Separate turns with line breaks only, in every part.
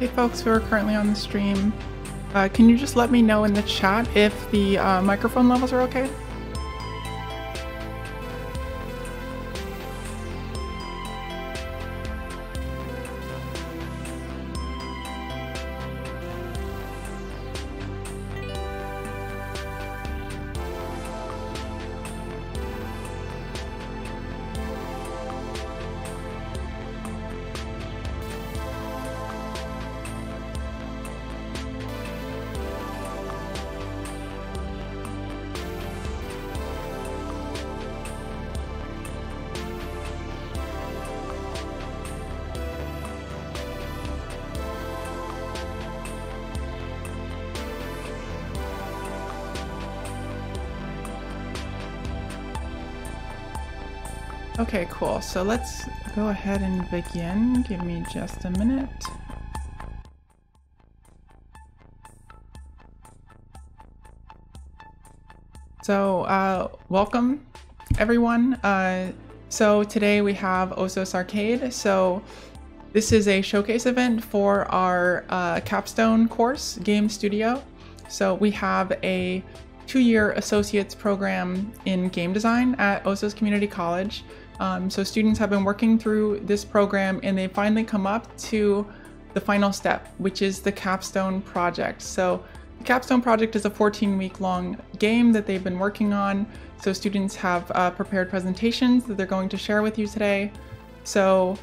Hey folks who are currently on the stream, can you just let me know in the chat if the microphone levels are okay? Okay, cool. So let's go ahead and begin. Give me just a minute. So, welcome everyone. So today we have Hostos Arcade. So this is a showcase event for our capstone course, Game Studio. So we have a 2-year associate's program in game design at Hostos Community College. So students have been working through this program and they finally come up to the final step, which is the capstone project. So the capstone project is a 14-week long game that they've been working on. So students have prepared presentations that they're going to share with you today. So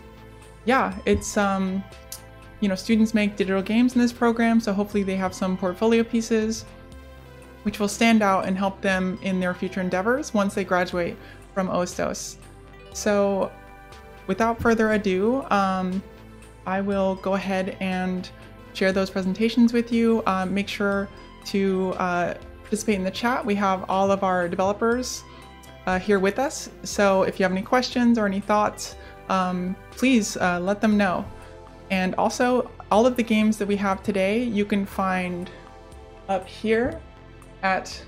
yeah, it's, you know, students make digital games in this program. So hopefully they have some portfolio pieces which will stand out and help them in their future endeavors once they graduate from Hostos. So without further ado, I will go ahead and share those presentations with you. Make sure to participate in the chat. We have all of our developers here with us. So if you have any questions or any thoughts, please let them know. And also, all of the games that we have today, you can find up here at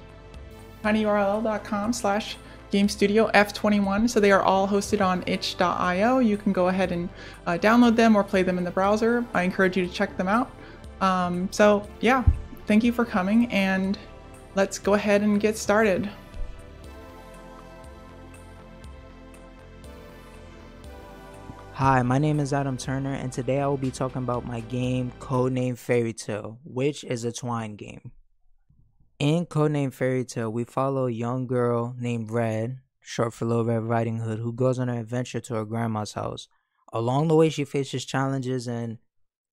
tinyurl.com/GameStudioF21. So they are all hosted on itch.io. You can go ahead and download them or play them in the browser. I encourage you to check them out. So yeah, thank you for coming and let's go ahead and get started.
Hi, my name is Adam Turner and today I will be talking about my game Codename Fairy Tale, which is a Twine game. In Codename Fairy Tale, we follow a young girl named Red, short for Little Red Riding Hood, who goes on an adventure to her grandma's house. Along the way, she faces challenges and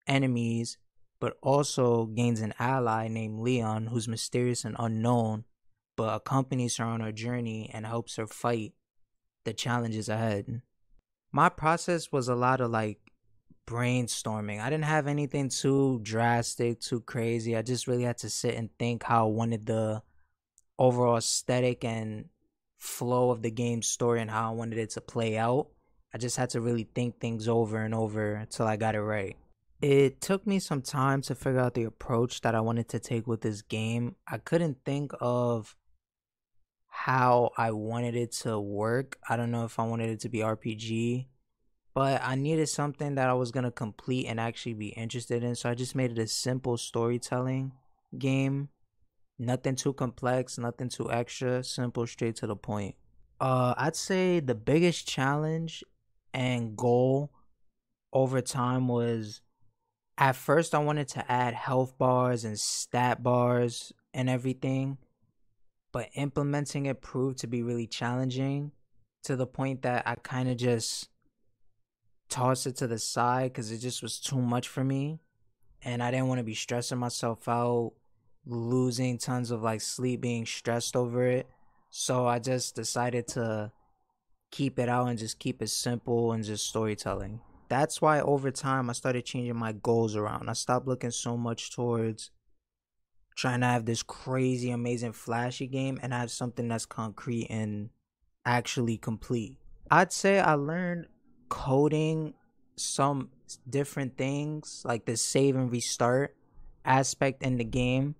enemies, but also gains an ally named Leon, who's mysterious and unknown, but accompanies her on her journey and helps her fight the challenges ahead. My process was a lot of brainstorming. I didn't have anything too drastic, too crazy. I just really had to sit and think how I wanted the overall aesthetic and flow of the game's story and how I wanted it to play out. I just had to really think things over and over until I got it right. It took me some time to figure out the approach that I wanted to take with this game. I couldn't think of how I wanted it to work. I don't know if I wanted it to be RPG, but I needed something that I was going to complete and actually be interested in. So I just made it a simple storytelling game. Nothing too complex, nothing too extra, simple, straight to the point. I'd say the biggest challenge and goal over time was, at first I wanted to add health bars and stat bars and everything, but implementing it proved to be really challenging to the point that I kind of just tossed it to the side because it just was too much for me and I didn't want to be stressing myself out, losing tons of sleep, being stressed over it. So I just decided to keep it out and just keep it simple and just storytelling. That's why over time I started changing my goals around. I stopped looking so much towards trying to have this crazy, amazing, flashy game and have something that's concrete and actually complete. I'd say I learned coding some different things, like the save and restart aspect in the game,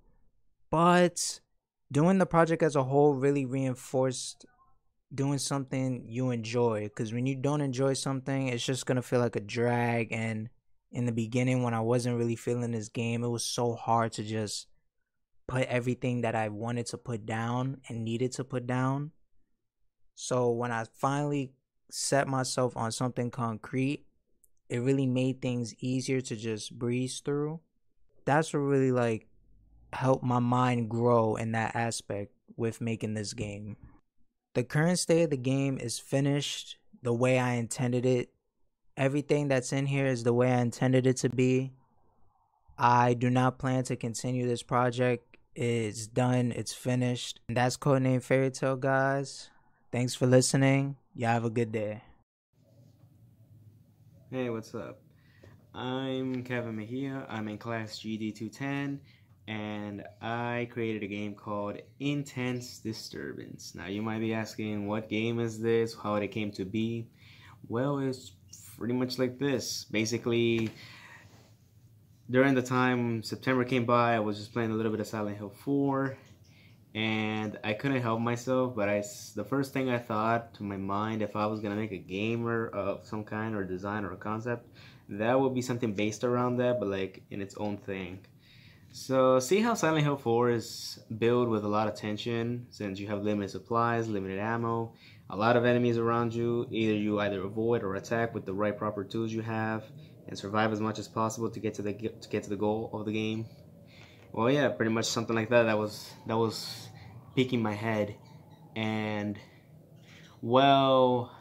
but doing the project as a whole really reinforced doing something you enjoy, because when you don't enjoy something, it's just gonna feel like a drag and In the beginning, when I wasn't really feeling this game, it was so hard to just put everything that I wanted to put down and needed to put down. So when I finally set myself on something concrete, it really made things easier to just breeze through. That's what really like helped my mind grow in that aspect with making this game. The current state of the game is finished the way I intended it. Everything that's in here is the way I intended it to be. I do not plan to continue this project. It's done, it's finished. And that's Codename Fairy Tale, guys. Thanks for listening. Y'all have a good day.
Hey, what's up? I'm Kevin Mejia. I'm in class GD210, and I created a game called Intense Disturbance. Now, you might be asking, what game is this? How it came to be? Well, it's pretty much like this. Basically, during the time September came by, I was just playing a little bit of Silent Hill 4, and I couldn't help myself, but the first thing I thought to my mind, if I was gonna make a game or of some kind, or design or a concept, that would be something based around that, but like in its own thing. So see how Silent Hill 4 is built with a lot of tension, since you have limited supplies, limited ammo, a lot of enemies around you. You either avoid or attack with the right proper tools you have, and survive as much as possible to get to the goal of the game. Well, yeah, pretty much something like that. That was piquing my head, and well,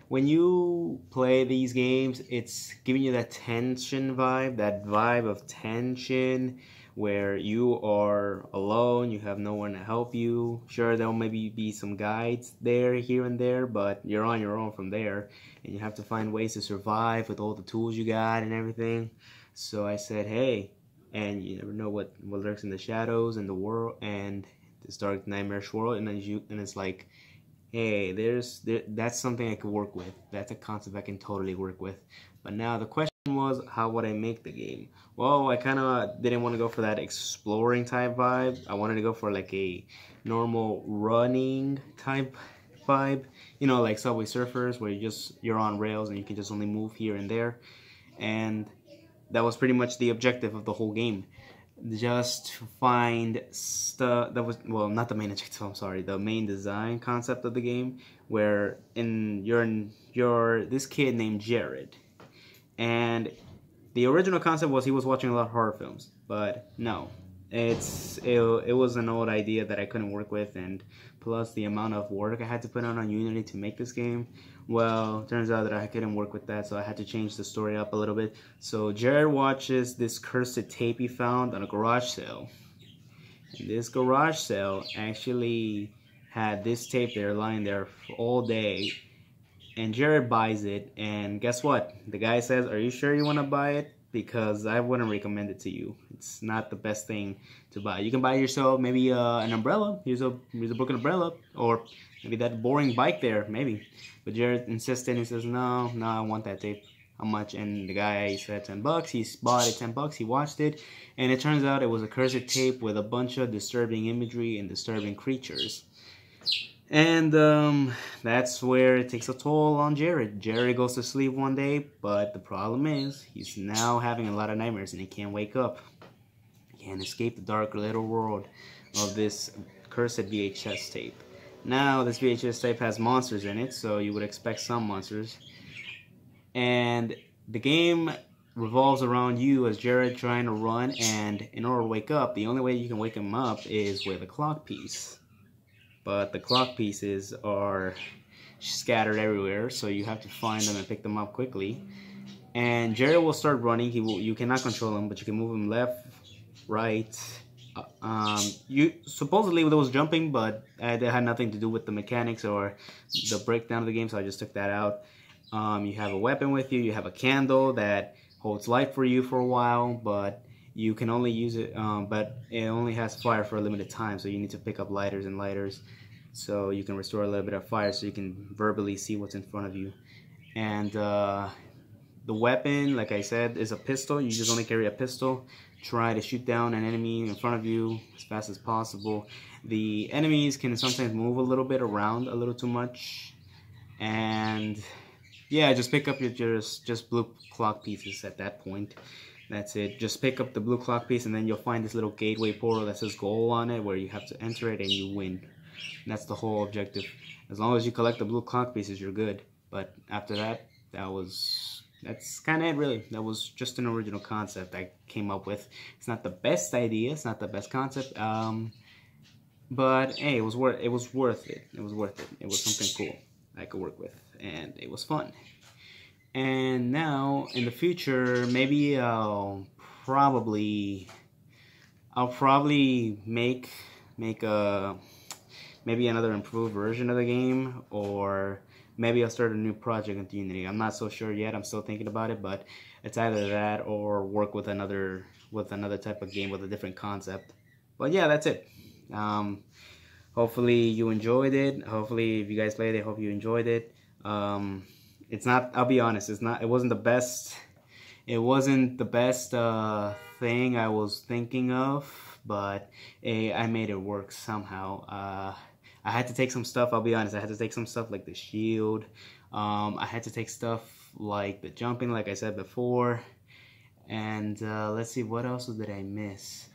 when you play these games, it's giving you that tension vibe, that vibe of tension, where you are alone, you have no one to help you. Sure, there'll maybe be some guides there, here and there, but you're on your own from there, and you have to find ways to survive with all the tools you got and everything. So I said, hey, and you never know what lurks in the shadows and the world and this dark nightmarish world, and it's like, hey, that's something I could work with. That's a concept I can totally work with. But now the question was, how would I make the game? Well, I kind of didn't want to go for that exploring type vibe. I wanted to go for like a normal running type vibe. You know, like Subway Surfers, where you're on rails and you can just only move here and there. And that was pretty much the objective of the whole game. Just to find stuff that was, well, not the main objective, I'm sorry, the main design concept of the game, where you're this kid named Jared, and the original concept was he was watching a lot of horror films, but no, it was an old idea that I couldn't work with, and plus the amount of work I had to put on Unity to make this game, well, turns out that I couldn't work with that, so I had to change the story up a little bit. So Jared watches this cursed tape he found on a garage sale. And this garage sale actually had this tape there lying there all day, and Jared buys it, and guess what? The guy says, are you sure you want to buy it? Because I wouldn't recommend it to you. It's not the best thing to buy. You can buy yourself maybe an umbrella. Here's a broken umbrella, or maybe that boring bike there, maybe. But Jared insisted. He says, no, I want that tape. How much? And the guy said $10. He bought it $10. He watched it, and it turns out it was a cursed tape with a bunch of disturbing imagery and disturbing creatures. And that's where it takes a toll on Jared. Jared goes to sleep one day, but the problem is he's now having a lot of nightmares and he can't wake up. He can't escape the dark little world of this cursed VHS tape. Now, this VHS tape has monsters in it, so you would expect some monsters. And the game revolves around you as Jared trying to run, and in order to wake up, the only way you can wake him up is with a clock piece. But the clock pieces are scattered everywhere, so you have to find them and pick them up quickly. And Jared will start running. You cannot control him, but you can move him left, right. You supposedly there was jumping, but it had nothing to do with the mechanics or the breakdown of the game, so I just took that out. You have a weapon with you. You have a candle that holds light for you for a while, but you can only use it, but it only has fire for a limited time, so you need to pick up lighters and lighters so you can restore a little bit of fire so you can verbally see what's in front of you. And the weapon, like I said, is a pistol. You just only carry a pistol. Try to shoot down an enemy in front of you as fast as possible. The enemies can sometimes move a little bit around a little too much, and yeah, just pick up your just blue clock pieces at that point. That's it. Just pick up the blue clock piece, and then you'll find this little gateway portal that says goal on it, where you have to enter it and you win. And that's the whole objective. As long as you collect the blue clock pieces, you're good. But after that, that's kind of it, really. That was just an original concept I came up with. It's not the best idea. It's not the best concept. But hey, it was worth it. It was worth it. It was something cool I could work with, and it was fun. And now in the future, maybe I'll probably make a maybe another improved version of the game, or maybe I'll start a new project into Unity. I'm not so sure yet. I'm still thinking about it, but it's either that or work with another type of game with a different concept. But yeah, that's it. Hopefully you enjoyed it. Hopefully if you guys played it, hope you enjoyed it. It's not, I'll be honest, it wasn't the best thing I was thinking of, but I made it work somehow. I had to take some stuff, I'll be honest, I had to take some stuff like the shield. I had to take stuff like the jumping, like I said before. And let's see, what else did I miss?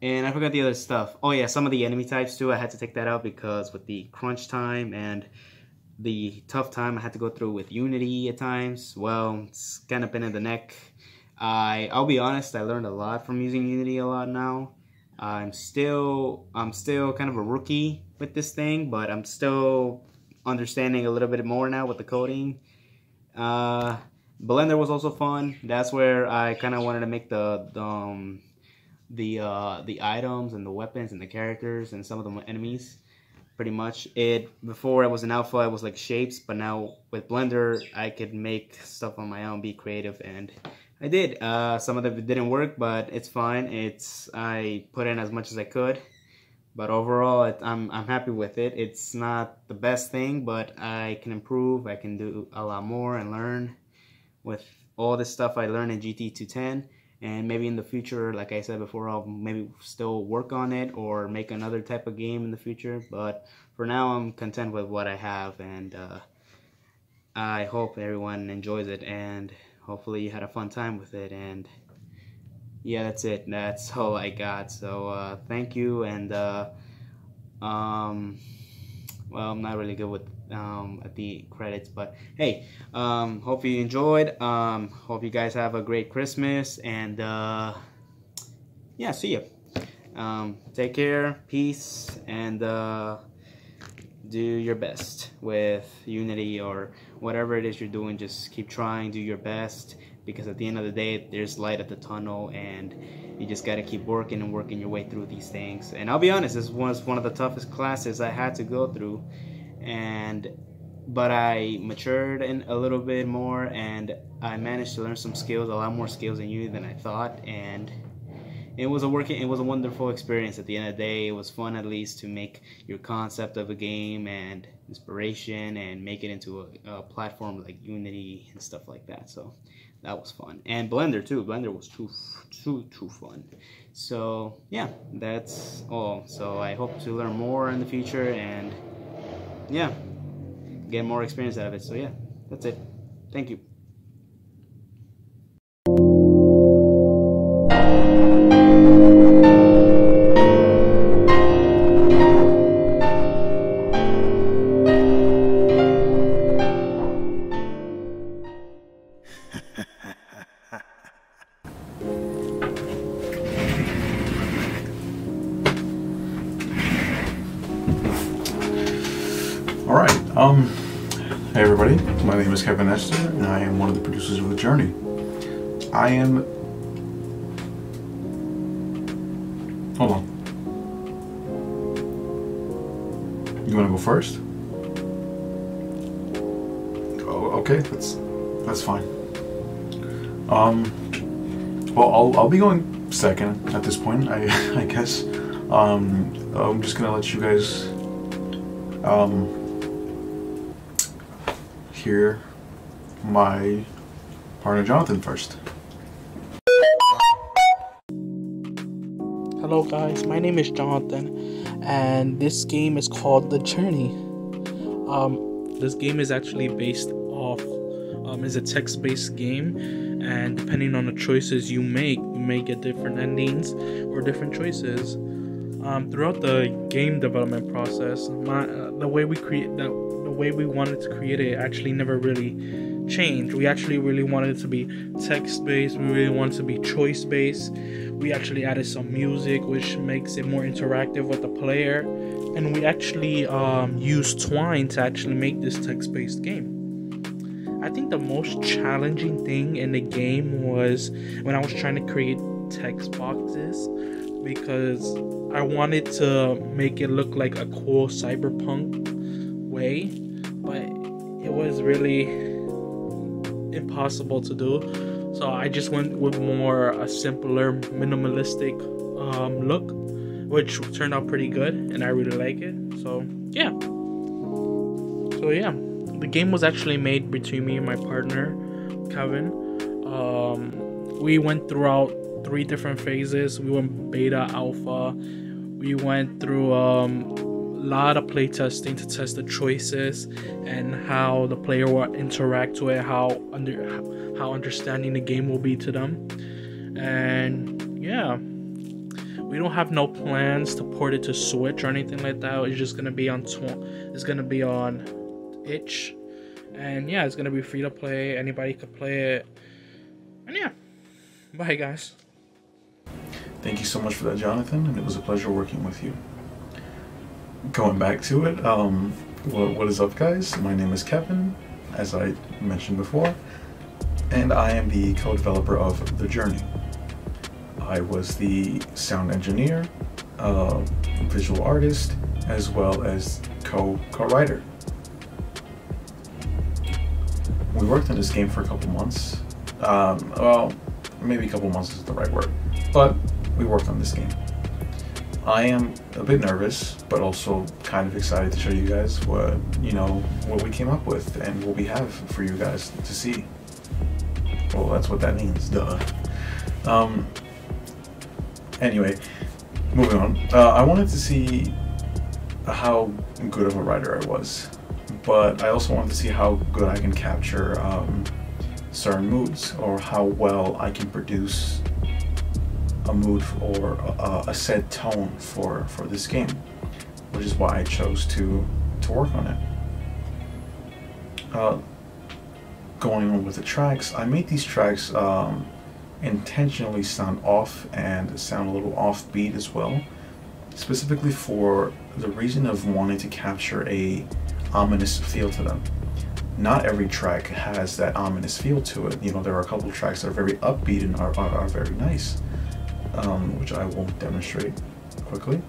And I forgot the other stuff. Oh yeah, some of the enemy types too, I had to take that out because with the crunch time and the tough time I had to go through with Unity at times, well, it's kind of been in the neck. I'll be honest, I learned a lot from using Unity a lot now. I'm still kind of a rookie with this thing, but I'm still understanding a little bit more now with the coding. Blender was also fun. That's where I kind of wanted to make the items and the weapons and the characters and some of the enemies. Pretty much before it was an alpha, it was like shapes, but now with Blender I could make stuff on my own, be creative, and I did. Some of it didn't work, but it's fine. I put in as much as I could, but overall I'm happy with it. It's not the best thing, but I can improve. I can do a lot more and learn with all this stuff I learned in GT210. And maybe in the future, like I said before, I'll maybe still work on it or make another type of game in the future. But for now, I'm content with what I have, and I hope everyone enjoys it, and hopefully you had a fun time with it. And yeah, that's it. That's all I got. So thank you, and well, I'm not really good with at the credits, but hey, hope you enjoyed. Hope you guys have a great Christmas, and yeah, see ya. Take care, peace, and do your best with Unity or whatever it is you're doing. Just keep trying, do your best, because at the end of the day, there's light at the tunnel, and you just got to keep working and working your way through these things. And I'll be honest, this was one of the toughest classes I had to go through, but I matured in a little bit more, and I managed to learn some skills, a lot more skills in Unity than I thought, and it was a wonderful experience. At the end of the day, it was fun, at least, to make your concept of a game and inspiration and make it into a platform like Unity and stuff like that. So that was fun. And Blender too. Blender was too fun. So yeah, that's all. So I hope to learn more in the future, and yeah, get more experience out of it. So yeah, that's it. Thank you.
Alright, hey everybody, my name is Kevin Esther, and I am one of the producers of The Journey. Hold on. You want to go first? Oh, okay, that's fine. Well, I'll be going second at this point, I guess. I'm just gonna let you guys, hear my partner Jonathan first.
Hello guys, my name is Jonathan, and this game is called The Journey. This game is actually based off is a text-based game, and depending on the choices you may get different endings or different choices. Throughout the game development process, the way we wanted to create it actually never really changed. We actually really wanted it to be text-based. We really wanted it to be choice-based. We actually added some music, which makes it more interactive with the player, and we actually used Twine to actually make this text-based game. I think the most challenging thing in the game was when I was trying to create text boxes, because I wanted to make it look like a cool cyberpunk way, but it was really impossible to do. So I just went with a simpler, minimalistic look, which turned out pretty good, and I really like it. So yeah. The game was actually made between me and my partner, Kevin. We went throughout 3 different phases. We went beta, alpha. We went through a lot of playtesting to test the choices and how the player will interact with it, how understanding the game will be to them. And yeah, we don't have no plans to port it to Switch or anything like that. It's just gonna be on itch, and yeah, it's gonna be free to play. Anybody could play it. And yeah, bye guys.
Thank you so much for that, Jonathan, and it was a pleasure working with you. Going back to it, what is up, guys? My name is Kevin, as I mentioned before, and I am the co-developer of The Journey. I was the sound engineer, visual artist, as well as co-writer. We worked on this game for a couple months. Well, maybe a couple months isn't the right word, but we worked on this game. I am a bit nervous, but also kind of excited to show you guys what we came up with and what we have for you guys to see. Well, that's what that means, duh. Anyway, moving on. I wanted to see how good of a writer I was, but I also wanted to see how good I can capture certain moods, or how well I can produce a mood or a set tone for this game, which is why I chose to work on it. Going on with the tracks, I made these tracks intentionally sound off and sound a little offbeat as well, specifically for the reason of wanting to capture a ominous feel to them. Not every track has that ominous feel to it. There are a couple of tracks that are very upbeat and are very nice, which I will demonstrate quickly.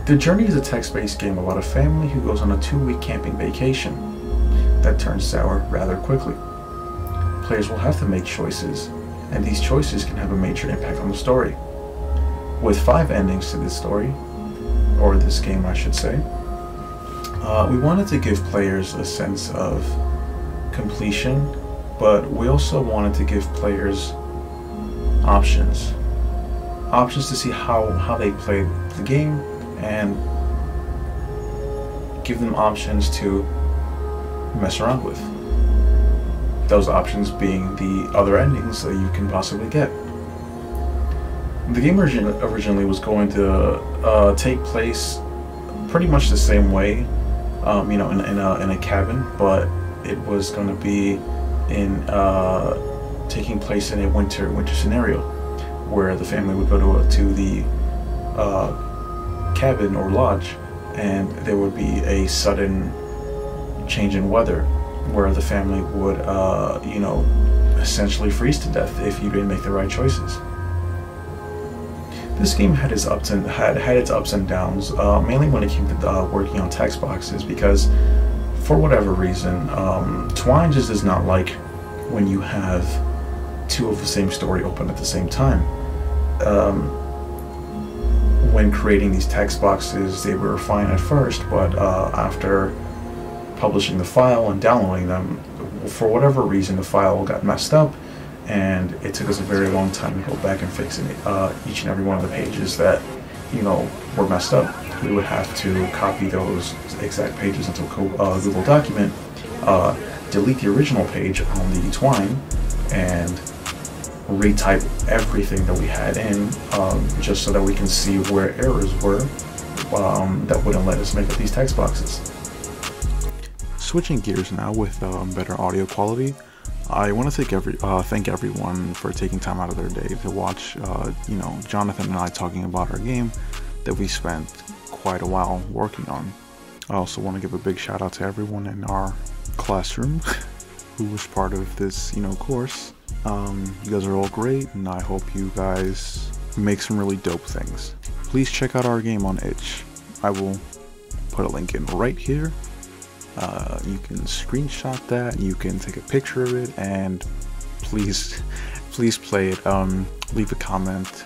The Journey is a text-based game about a family who goes on a 2-week camping vacation that turns sour rather quickly. Players will have to make choices, and these choices can have a major impact on the story. With 5 endings to this story, or this game I should say, we wanted to give players a sense of completion, but we also wanted to give players options to see how they played the game, and give them options to mess around with. Those options being the other endings that you can possibly get. The game originally was going to take place pretty much the same way, in a cabin, but it was going to be taking place in a winter scenario, where the family would go to the cabin or lodge, and there would be a sudden change in weather where the family would essentially freeze to death if you didn't make the right choices. This game had its ups and downs, mainly when it came to working on text boxes, because for whatever reason, Twine just does not like when you have two of the same story open at the same time. When creating these text boxes, they were fine at first, but after publishing the file and downloading them, for whatever reason, the file got messed up, and it took us a very long time to go back and fix it. Each and every one of the pages that, were messed up, we would have to copy those exact pages into a Google document, delete the original page on the Twine, and retype everything that we had in, just so that we can see where errors were that wouldn't let us make up these text boxes.
Switching gears now with better audio quality, I want to thank everyone for taking time out of their day to watch, Jonathan and I talking about our game that we spent quite a while working on. I also want to give a big shout out to everyone in our classroom who was part of this, course. You guys are all great, and I hope you guys make some really dope things. Please check out our game on itch. I will put a link in right here. You can screenshot that, you can take a picture of it, and please play it. Leave a comment.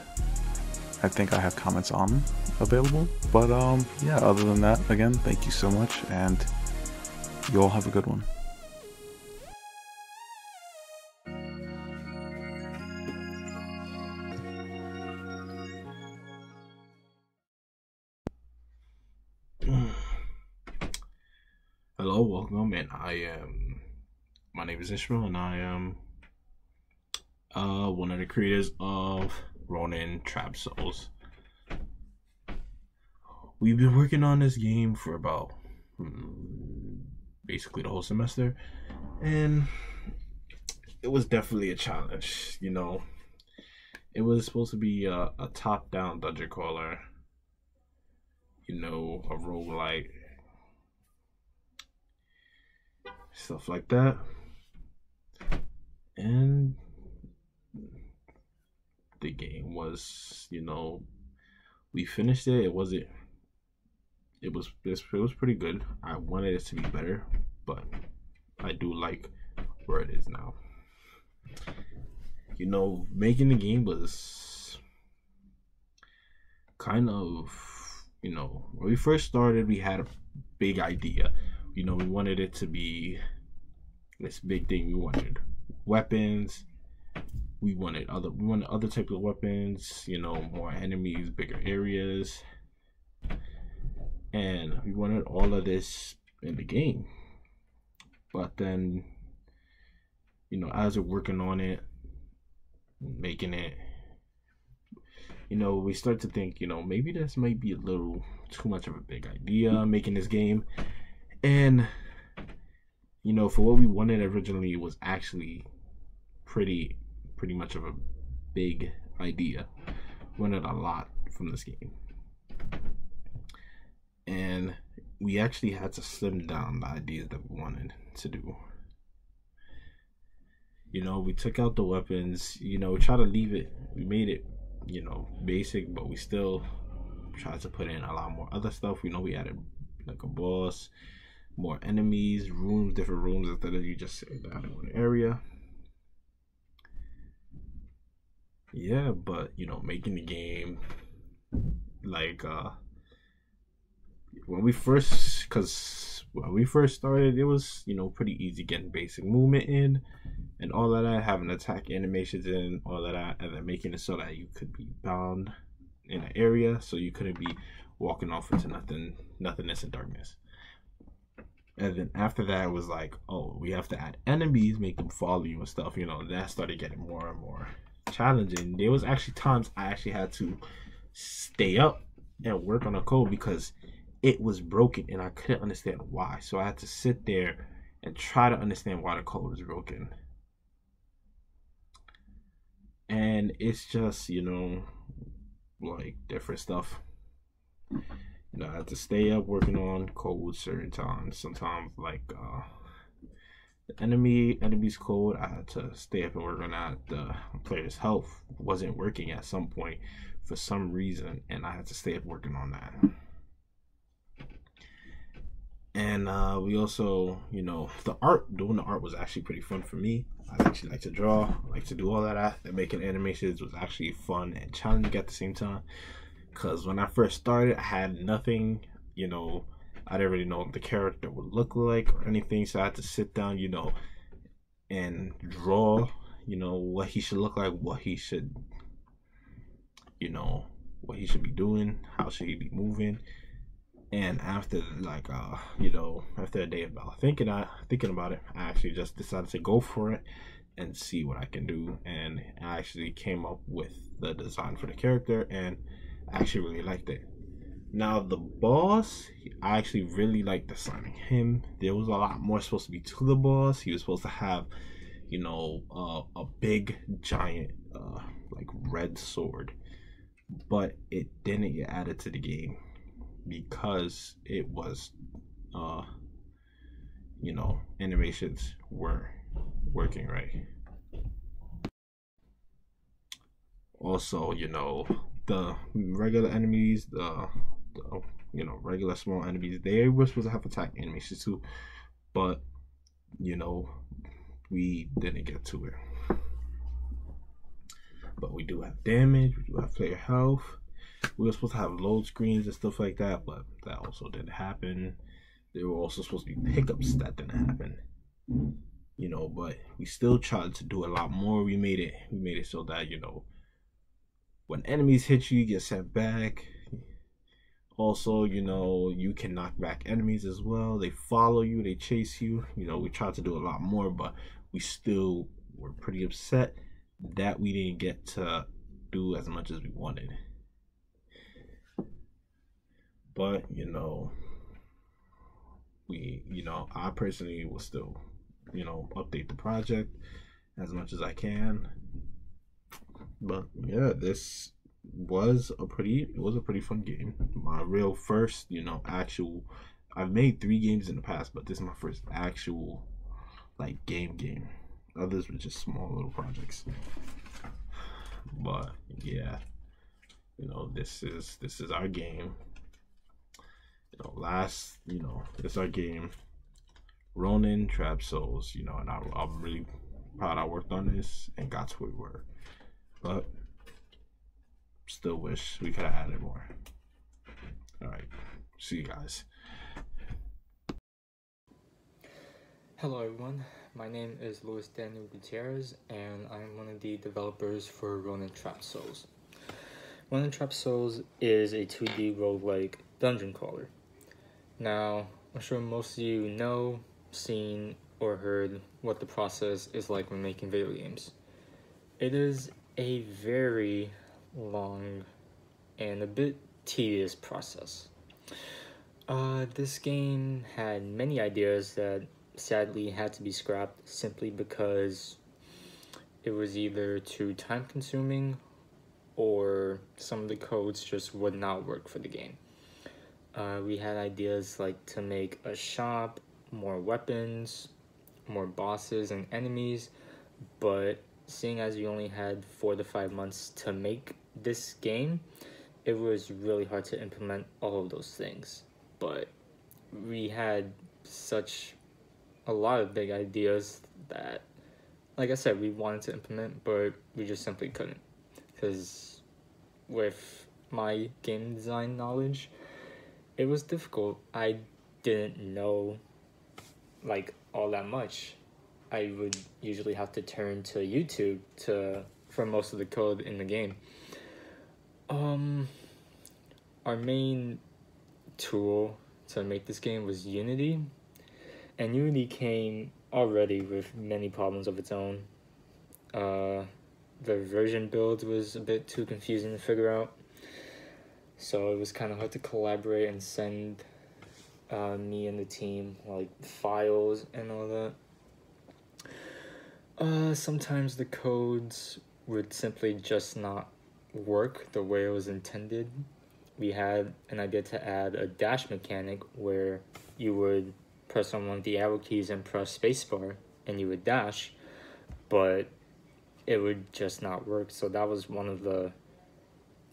I think I have comments on available, but yeah, other than that, again, thank you so much, and you all have a good one.
Hello, welcome, and my name is Ishmael, and I am one of the creators of Ronin Trap Souls. We've been working on this game for about basically the whole semester, and it was definitely a challenge. It was supposed to be a top-down dungeon crawler, a roguelite, stuff like that. And the game was, we finished it. It was pretty good. I wanted it to be better, but I do like where it is now. Making the game was kind of, when we first started, we had a big idea. We wanted it to be this big thing. We wanted weapons. We wanted other types of weapons. More enemies, bigger areas, and we wanted all of this in the game. But then, as we're working on it, making it, we start to think, maybe this might be a little too much of a big idea, making this game. And for what we wanted originally, it was actually pretty much of a big idea. We wanted a lot from this game, and we actually had to slim down the ideas that we wanted to do. We took out the weapons, we tried to leave it, we made it, basic, but we still tried to put in a lot more other stuff. We added like a boss, more enemies, different rooms, instead of you just sitting down in one area. Yeah, but making the game, like when we first started, it was pretty easy getting basic movement in and all of that, having attack animations in, all of that, and then making it so that you could be bound in an area, so you couldn't be walking off into nothingness and darkness. And then after that, it was like, oh, we have to add enemies, make them follow you and stuff. That started getting more and more challenging. There was actually times I actually had to stay up and work on a code because it was broken and I couldn't understand why. So I had to sit there and try to understand why the code was broken. And it's just, like different stuff. I had to stay up working on code certain times. Sometimes like
the enemy's code. I had to stay up and work on that. The player's health wasn't working at some point for some reason, and I had to stay up working on that. And we also, doing the art was actually pretty fun for me. I actually like to draw, I like to do all of that. And making animations was actually fun and challenging at the same time. Because when I first started, I had nothing, I didn't really know what the character would look like or anything. So I had to sit down, and draw, what he should look like, what he should be doing, how should he be moving. And after after a day about thinking about it, I actually just decided to go for it and see what I can do. And I actually came up with the design for the character, and I actually really liked it. Now the boss, I actually really liked designing him. There was a lot more supposed to be to the boss. He was supposed to have, a big giant red sword, but it didn't get added to the game because it was animations were working right. Also, the regular enemies, the regular small enemies, they were supposed to have attack animations too, but we didn't get to it. But we do have damage, we do have player health. We were supposed to have load screens and stuff like that, but that also didn't happen. There were also supposed to be pickups that didn't happen. But we still tried to do a lot more. We made it so that, when enemies hit you, you get sent back. Also, you can knock back enemies as well. They follow you, they chase you. We tried to do a lot more, but we still were pretty upset that we didn't get to do as much as we wanted. But I personally will still update the project as much as I can. But yeah, this was a pretty fun game. My real first actual, I've made 3 games in the past, but this is my first actual game. Others were just small little projects. But yeah, this is our game. It's our game, Ronin Trap Souls, and I'm really proud I worked on this and got to where we were. But still wish we could have added more. Alright, see you guys.
Hello everyone, my name is Luis Daniel Gutierrez, and I'm one of the developers for Ronin Trap Souls. Ronin Trap Souls is a 2D roguelike dungeon crawler. Now, I'm sure most of you know, seen, or heard what the process is like when making video games. It is a very long and a bit tedious process. This game had many ideas that sadly had to be scrapped simply because it was either too time consuming or some of the codes just would not work for the game. We had ideas like to make a shop, more weapons, more bosses and enemies, but seeing as we only had 4 to 5 months to make this game, it was really hard to implement all of those things. But we had such a lot of big ideas that, like I said, we wanted to implement, but we just simply couldn't. Because with my game design knowledge, it was difficult. I didn't know all that much. I would usually have to turn to YouTube for most of the code in the game. Our main tool to make this game was Unity, and Unity came already with many problems of its own. The version build was a bit too confusing to figure out, so it was kind of hard to collaborate and send me and the team files and all that. Sometimes the codes would simply just not work the way it was intended. We had an idea to add a dash mechanic where you would press on one of the arrow keys and press spacebar, and you would dash, but it would just not work. So that was one of the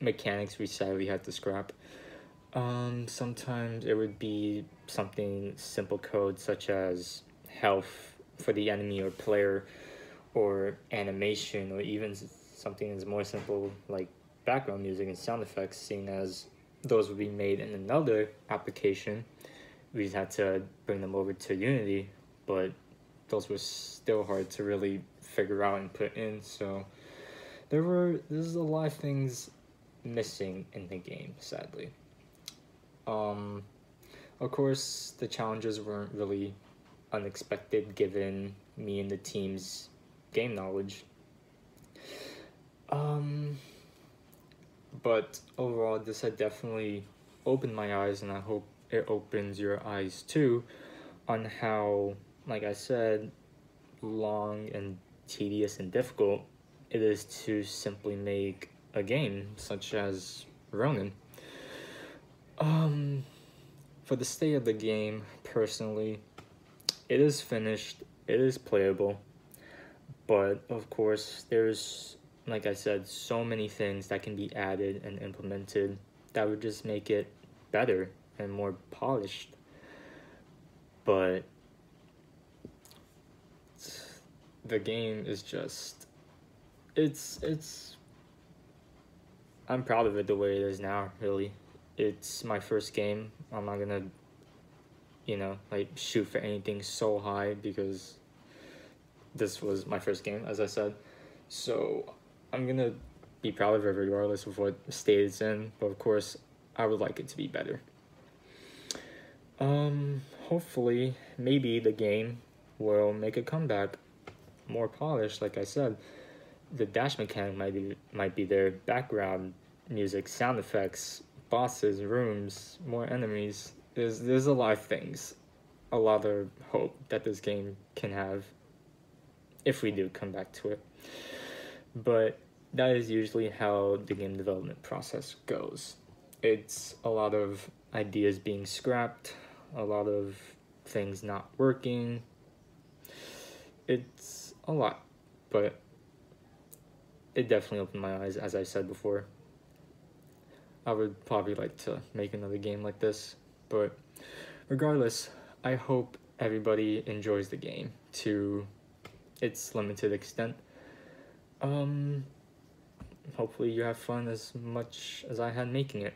mechanics we sadly had to scrap. Sometimes it would be something simple code such as health for the enemy or player, or animation, or even something that's more simple like background music and sound effects, seeing as those would be made in another application. We just had to bring them over to Unity, but those were still hard to really figure out and put in. So there's a lot of things missing in the game, sadly. Of course, the challenges weren't really unexpected given me and the team's game knowledge. But overall, this had definitely opened my eyes, and I hope it opens your eyes too, on how, like I said, long and tedious and difficult it is to simply make a game such as Ronin. For the state of the game, personally, it is finished, it is playable, but of course there's, like I said, so many things that can be added and implemented that would just make it better and more polished. But the game is just, it's I'm proud of it the way it is now, really. It's my first game. I'm not gonna, like, shoot for anything so high because this was my first game, as I said. So I'm gonna be proud of it regardless of what state it's in, but of course I would like it to be better. Hopefully, maybe the game will make a comeback, more polished, like I said. The dash mechanic might be there, background music, sound effects, bosses, rooms, more enemies. There's a lot of things, a lot of hope that this game can have if we do come back to it. But that is usually how the game development process goes. It's a lot of ideas being scrapped, a lot of things not working. It's a lot, but it definitely opened my eyes, as I said before. I would probably like to make another game like this, but regardless, I hope everybody enjoys the game to its limited extent. Hopefully you have fun as much as I had making it.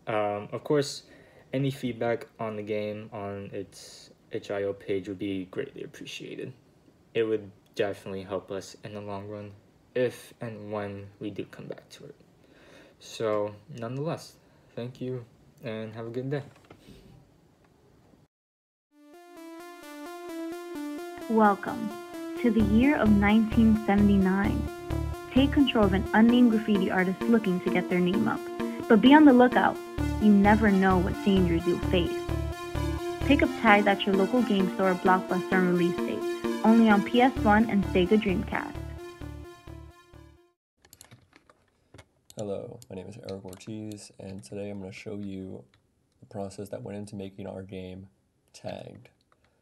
Of course, any feedback on the game on its HIO page would be greatly appreciated. It would definitely help us in the long run if and when we do come back to it. So, nonetheless, thank you and have a good day.
Welcome to the year of 1979. Take control of an unnamed graffiti artist looking to get their name up. But be on the lookout. You never know what dangers you'll face. Pick up tags at your local game store or Blockbuster on release date. Only on PS1 and Sega Dreamcast.
Hello, my name is Eric Ortiz, and today I'm going to show you the process that went into making our game Tagged.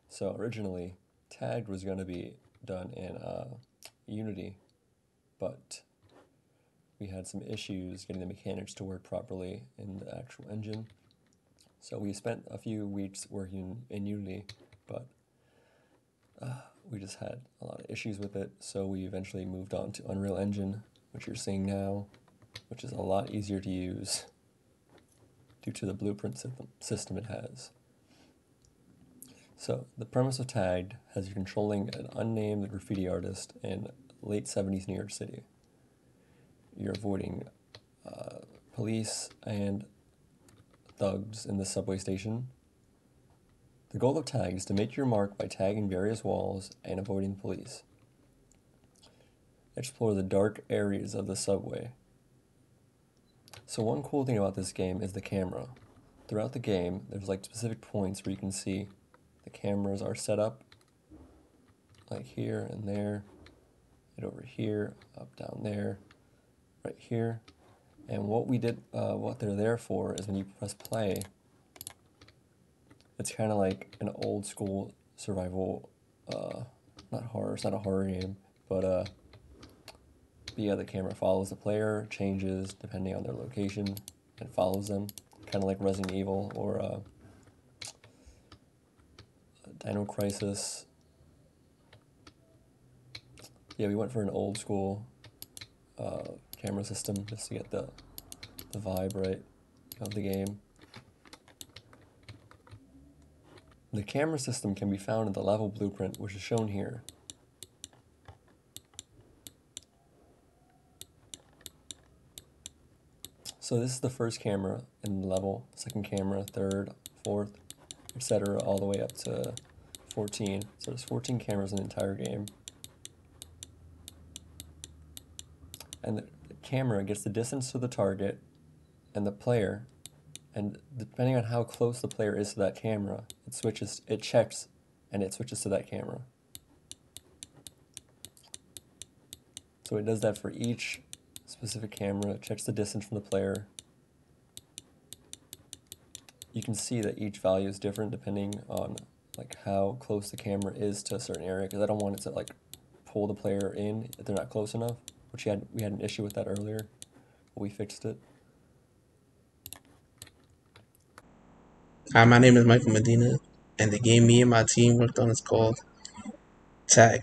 So originally, Tagged was going to be done in Unity, but we had some issues getting the mechanics to work properly in the actual engine. So we spent a few weeks working in Unity, but we just had a lot of issues with it, so we eventually moved on to Unreal Engine, which you're seeing now, which is a lot easier to use due to the blueprint system it has. So the premise of Tagged has you controlling an unnamed graffiti artist in late 70s New York City. You're avoiding police and thugs in the subway station. The goal of Tagged is to make your mark by tagging various walls and avoiding police. Explore the dark areas of the subway. So one cool thing about this game is the camera. Throughout the game, there's like specific points where you can see the cameras are set up, like here and there, and over here, up, down there, right here. And what they're there for is when you press play, it's kind of like an old school survival not horror. It's not a horror game, but yeah, the camera follows the player, changes depending on their location, and follows them, kind of like Resident Evil or Dino Crisis. Yeah, we went for an old school camera system just to get the vibe right of the game. The camera system can be found in the level blueprint, which is shown here. So this is the first camera in the level, second camera, third, fourth, etc., all the way up to 14. So there's 14 cameras in the entire game. And the camera gets the distance to the target and the player, and depending on how close the player is to that camera, it checks, and it switches to that camera. So it does that for each specific camera, it checks the distance from the player. You can see that each value is different depending on like how close the camera is to a certain area, because I don't want it to like pull the player in if they're not close enough, which we had an issue with that earlier, but we fixed it.
Hi, my name is Michael Medina, and the game me and my team worked on is called Tag.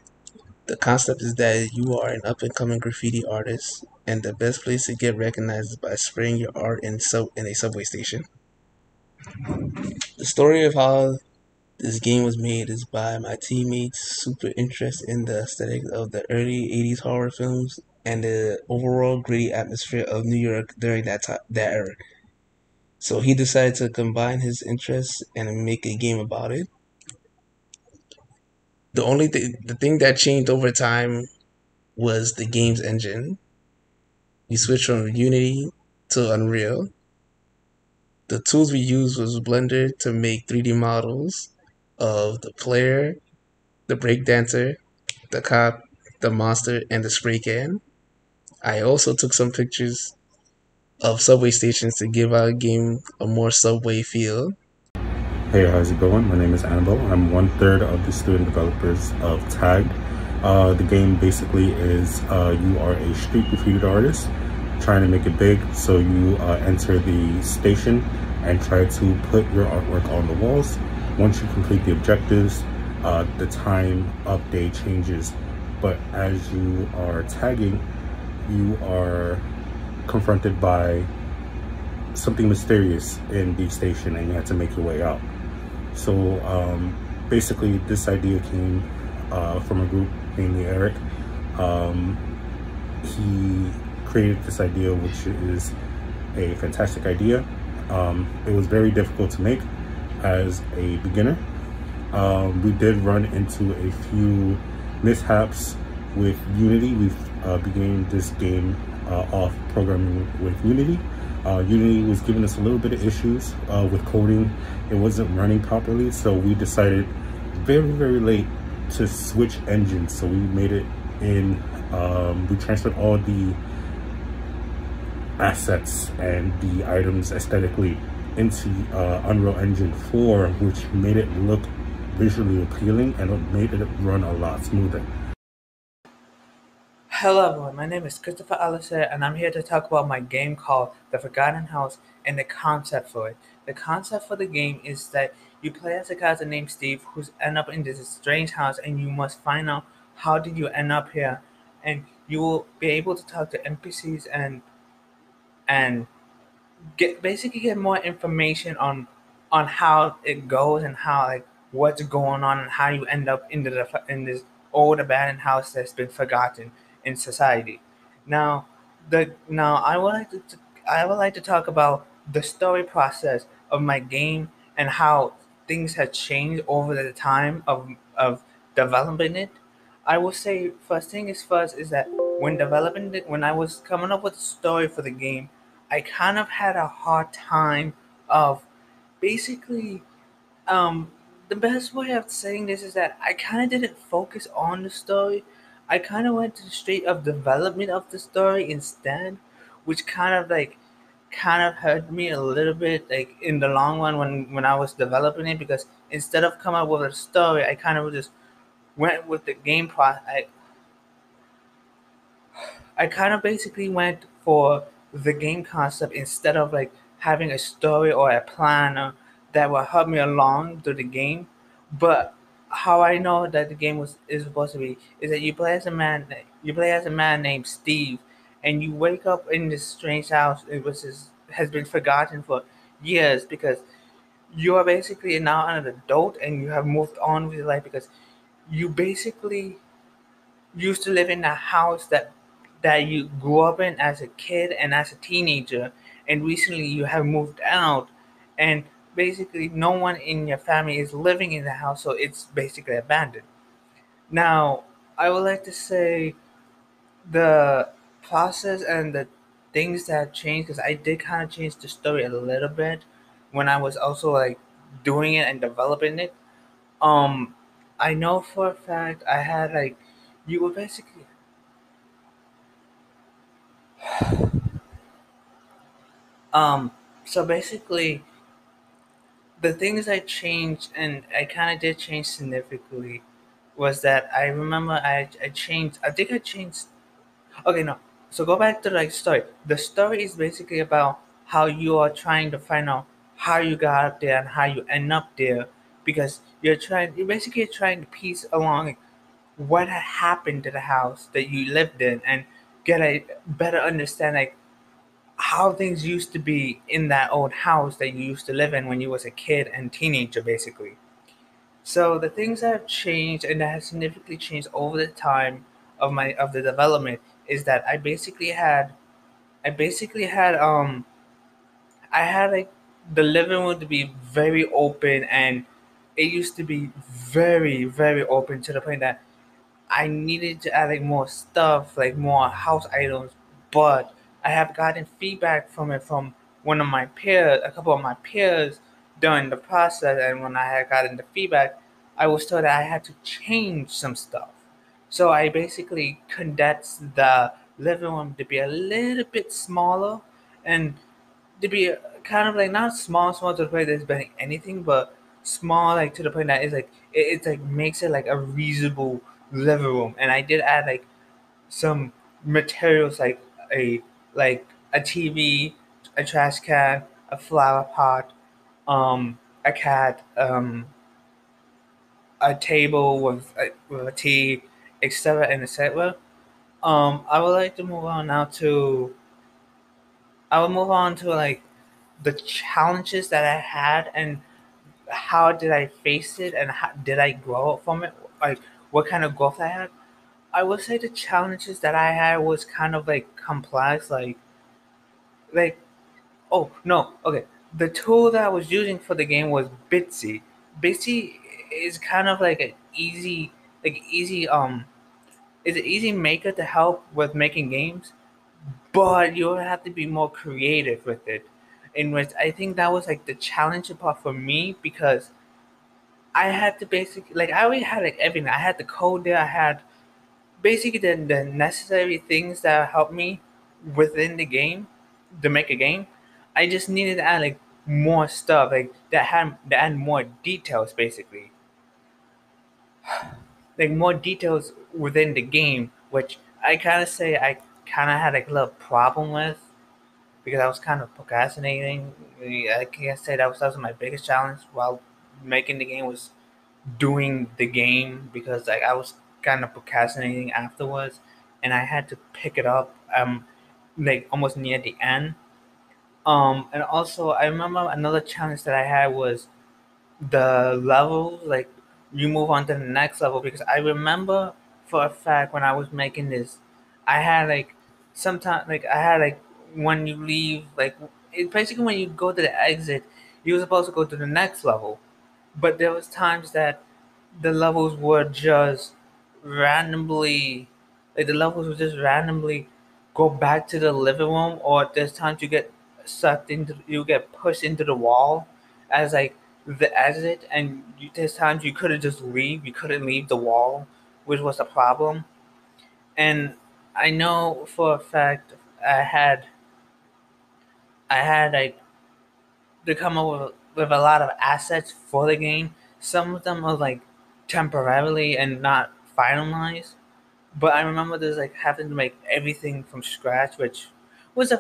The concept is that you are an up-and-coming graffiti artist, and the best place to get recognized is by spraying your art in a subway station. The story of how this game was made is by my teammates' super interest in the aesthetic of the early '80s horror films and the overall gritty atmosphere of New York during that era. So he decided to combine his interests and make a game about it. The thing that changed over time was the game's engine. We switched from Unity to Unreal. The tools we used was Blender to make 3D models of the player, the breakdancer, the cop, the monster, and the spray can. I also took some pictures of subway stations to give our game a more subway feel.
Hey, how's it going? My name is Annabelle. I'm one third of the student developers of Tagged. The game basically is you are a street graffiti artist trying to make it big. So you enter the station and try to put your artwork on the walls. Once you complete the objectives, the time of day changes. But as you are tagging, you are confronted by something mysterious in the station and you have to make your way out. So basically this idea came from a group named Eric. He created this idea, which is a fantastic idea. It was very difficult to make as a beginner. We did run into a few mishaps with Unity. We've began this game off programming with Unity. Unity was giving us a little bit of issues with coding. It wasn't running properly, so we decided very, very late to switch engines. So we made it in, we transferred all the assets and the items aesthetically into Unreal Engine 4, which made it look visually appealing and it made it run a lot smoother.
Hello everyone, my name is Christopher Alistair and I'm here to talk about my game called The Forgotten House and the concept for it. The concept for the game is that you play as a character named Steve who's end up in this strange house and you must find out how did you end up here, and you will be able to talk to NPCs and basically get more information on how it goes and how like what's going on and how you end up in this old abandoned house that's been forgotten in society. Now, I would like to talk about the story process of my game and how things have changed over the time of developing it. I will say first thing is first is that when developing it, when I was coming up with a story for the game, I kind of had a hard time of basically the best way of saying this is that I kind of didn't focus on the story. I kind of went to the straight of development of the story instead, which kind of hurt me a little bit like in the long run when I was developing it, because instead of coming up with a story, I kind of just went with the game process. I kind of basically went for the game concept instead of like having a story or a plan that will help me along through the game. But how I know that the game was is supposed to be is that you play as a man named Steve, and you wake up in this strange house which has been forgotten for years because you are basically now an adult and you have moved on with your life because you basically used to live in a house that you grew up in as a kid and as a teenager, and recently you have moved out, and basically no one in your family is living in the house, so it's basically abandoned. Now, I would like to say the process and the things that changed because I did kind of change the story a little bit when I was also like doing it and developing it. Um, I know for a fact I had like you were basically Um, so basically, the things I changed, and I kind of did change significantly, was that I remember I changed. I think I changed. Okay, no. So go back to like story. The story is basically about how you are trying to find out how you got up there and how you end up there, because you're basically trying to piece along like, what had happened to the house that you lived in and get a better understanding like how things used to be in that old house that you used to live in when you was a kid and teenager basically. So the things that have changed and that has significantly changed over the time of the development is that I basically had I had like the living room to be very open, and it used to be very open to the point that I needed to add like more stuff, like more house items, but I have gotten feedback from it from one of my peers, a couple of my peers during the process, and when I had gotten the feedback, I was told that I had to change some stuff. So I basically condensed the living room to be a little bit smaller and to be kind of like not small to the point that it's betting anything, but small like to the point that it's like makes it like a reasonable living room. And I did add like some materials a like a TV, a trash can, a flower pot, a cat, a table with a tea, etc. and etc. I would like to move on now to I will move on to like the challenges that I had and how did I face it and how did I grow from it? Like what kind of growth I had? I would say the challenges that I had was kind of like complex, like oh no, okay. The tool that I was using for the game was Bitsy. Bitsy is kind of like an easy is an easy maker to help with making games, but you have to be more creative with it. In which I think that was like the challenging part for me because I had to basically like I already had like everything. I had the code there. I had basically the necessary things that helped me within the game to make a game. I just needed to add like more stuff like that had more details basically, like more details within the game, which I kind of say I kind of had like a little problem with because I was kind of procrastinating. I can't say that was my biggest challenge while making the game was doing the game because like I was kind of procrastinating afterwards, and I had to pick it up like almost near the end. And also I remember another challenge that I had was the levels like you move on to the next level because I remember for a fact when I was making this, I had like sometimes like I had like when you leave like basically when you go to the exit, you're supposed to go to the next level, but there was times that the levels were just randomly the levels would just randomly go back to the living room, or there's times you get sucked into you get pushed into the wall as like the exit, and there's times you couldn't leave the wall, which was a problem. And I know for a fact i had I had like to come up with a lot of assets for the game. Some of them are like temporarily and not finalized. But I remember there's like having to make everything from scratch, which was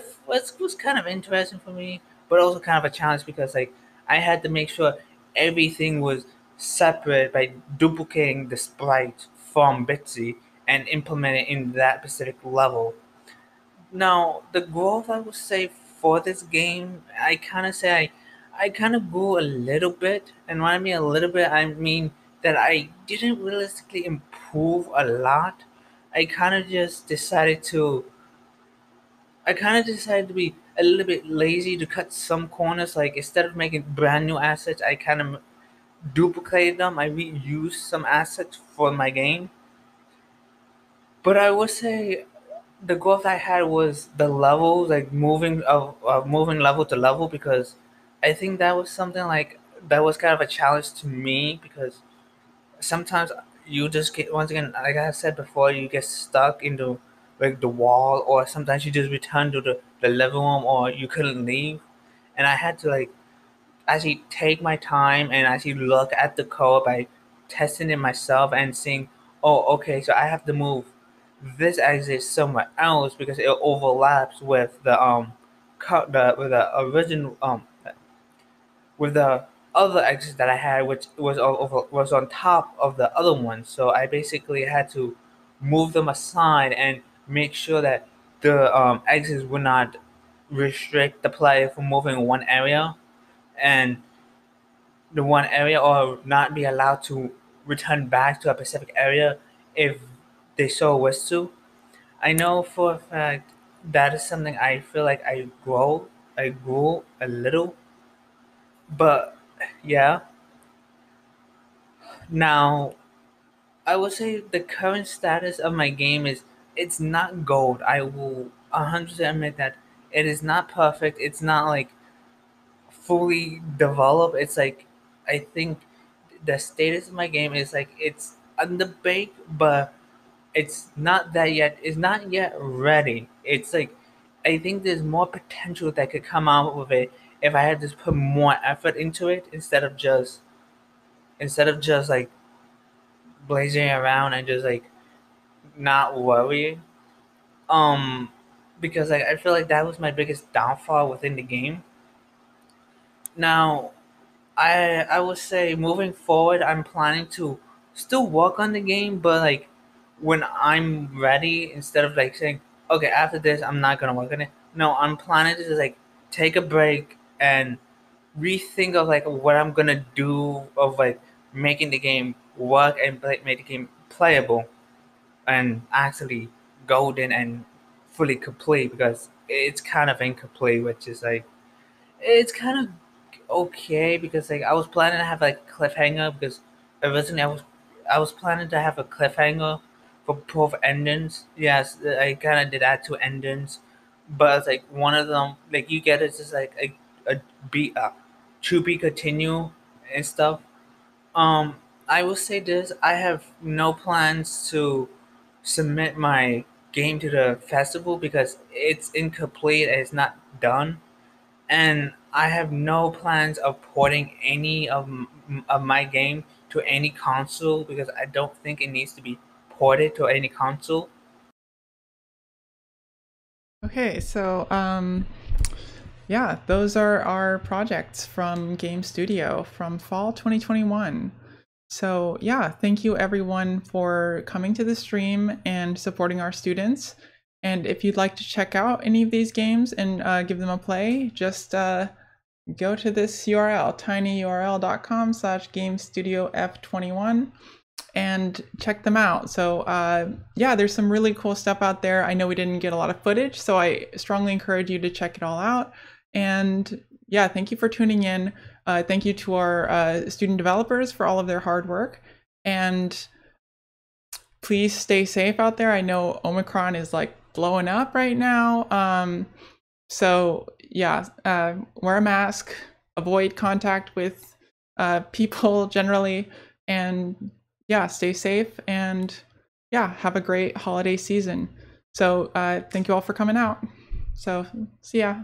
kind of interesting for me, but also kind of a challenge because like I had to make sure everything was separate by duplicating the sprite from Bitsy and implement it in that specific level. Now, the growth I would say for this game, I kind of grew a little bit, and when I mean a little bit, I mean that I didn't realistically improve a lot. I kind of just decided to, I kind of decided to be a little bit lazy to cut some corners. Like instead of making brand new assets, I kind of duplicated them. I reused some assets for my game. But I would say the growth I had was the levels, like moving level to level, because I think that was something like that was kind of a challenge to me because sometimes you just get once again, like I said before, you get stuck into like the wall, or sometimes you just return to the living room, or you couldn't leave, and I had to like actually take my time and actually look at the code by testing it myself and seeing, oh, okay, so I have to move this exit somewhere else because it overlaps with the with the original with the other exit that I had, which was on top of the other one. So I basically had to move them aside and make sure that the exits would not restrict the player from moving one area, and the one area, or not be allowed to return back to a specific area if they so wish to. I know for a fact that is something I feel like I grew a little, but yeah. Now, I would say the current status of my game is it's not gold. I will 100% admit that it is not perfect. It's not like fully developed. It's like I think the status of my game is like it's underbaked, but it's not that yet. It's not yet ready. It's like I think there's more potential that could come out of it if I had to put more effort into it instead of just like blazing around and just like not worry. Um, because like I feel like that was my biggest downfall within the game. Now, I would say moving forward, I'm planning to still work on the game, but like when I'm ready, instead of like saying, okay, after this, I'm not gonna work on it. No, I'm planning to just like take a break and rethink of like what I'm gonna do of like making the game work and make the game playable and actually golden and fully complete, because it's kind of incomplete, which is like it's kind of okay because like I was planning to have like a cliffhanger because originally I was planning to have a cliffhanger for both endings. Yes, I kind of did add two endings, but it's like one of them like you get it's just like a be to be continue and stuff. Um, I will say this: I have no plans to submit my game to the festival because it's incomplete and it's not done, and I have no plans of porting any of my game to any console because I don't think it needs to be ported to any console.
Okay, so yeah, those are our projects from Game Studio from fall 2021. So yeah, thank you everyone for coming to the stream and supporting our students. And if you'd like to check out any of these games and give them a play, just go to this URL, tinyurl.com/GameStudioF21 and check them out. So yeah, there's some really cool stuff out there. I know we didn't get a lot of footage, so I strongly encourage you to check it all out. And yeah, thank you for tuning in. Thank you to our student developers for all of their hard work. And please stay safe out there. I know Omicron is like blowing up right now. So yeah, wear a mask, avoid contact with people generally, and yeah, stay safe, and yeah, have a great holiday season. So thank you all for coming out. So see ya.